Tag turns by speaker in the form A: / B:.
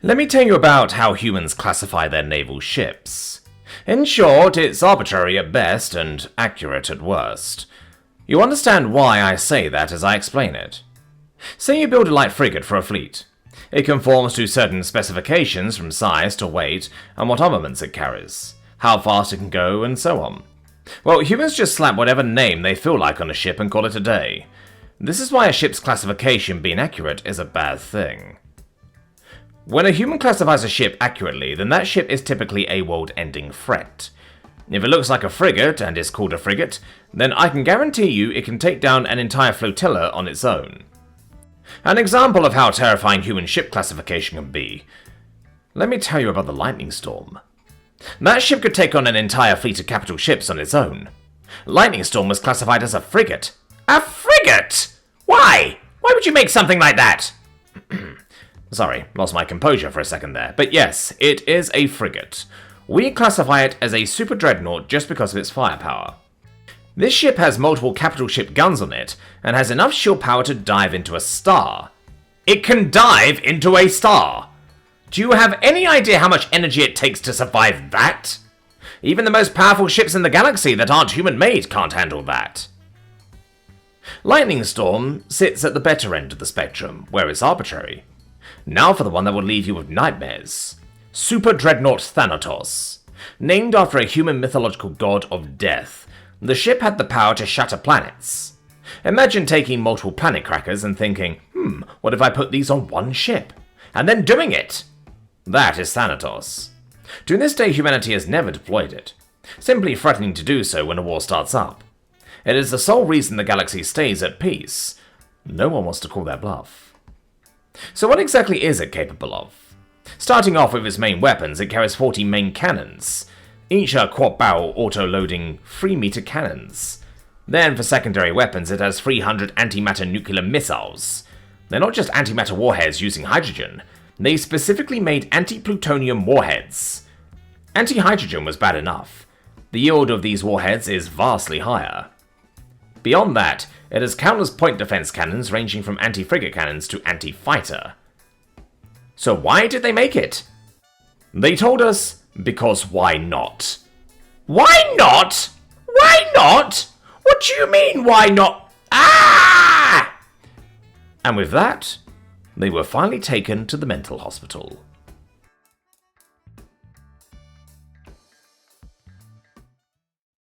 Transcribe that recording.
A: Let me tell you about how humans classify their naval ships. In short, it's arbitrary at best and accurate at worst. You understand why I say that as I explain it. Say you build a light frigate for a fleet. It conforms to certain specifications from size to weight and what armaments it carries, how fast it can go, and so on. Well, humans just slap whatever name they feel like on a ship and call it a day. This is why a ship's classification being accurate is a bad thing. When a human classifies a ship accurately, then that ship is typically a world-ending threat. If it looks like a frigate and is called a frigate, then I can guarantee you it can take down an entire flotilla on its own. An example of how terrifying human ship classification can be. Let me tell you about the Lightning Storm. That ship could take on an entire fleet of capital ships on its own. Lightning Storm was classified as a frigate. A frigate? Why? Why would you make something like that? Sorry, lost my composure for a second there. But yes, it is a frigate. We classify it as a super dreadnought just because of its firepower. This ship has multiple capital ship guns on it, and has enough shield power to dive into a star. It can dive into a star! Do you have any idea how much energy it takes to survive that? Even the most powerful ships in the galaxy that aren't human-made can't handle that. Lightning Storm sits at the better end of the spectrum, where it's arbitrary. Now for the one that will leave you with nightmares. Super Dreadnought Thanatos. Named after a human mythological god of death, the ship had the power to shatter planets. Imagine taking multiple planet crackers and thinking, what if I put these on one ship? And then doing it! That is Thanatos. To this day, humanity has never deployed it, simply threatening to do so when a war starts up. It is the sole reason the galaxy stays at peace. No one wants to call their bluff. So what exactly is it capable of? Starting off with its main weapons, it carries 40 main cannons. Each are quad-barrel auto-loading 3-meter cannons. Then for secondary weapons, it has 300 antimatter nuclear missiles. They're not just antimatter warheads using hydrogen. They specifically made anti-plutonium warheads. Anti-hydrogen was bad enough. The yield of these warheads is vastly higher. Beyond that, it has countless point defense cannons ranging from anti-frigate cannons to anti-fighter. So why did they make it? They told us, because why not? Why not? Why not? What do you mean, why not? Ah! And with that, they were finally taken to the mental hospital.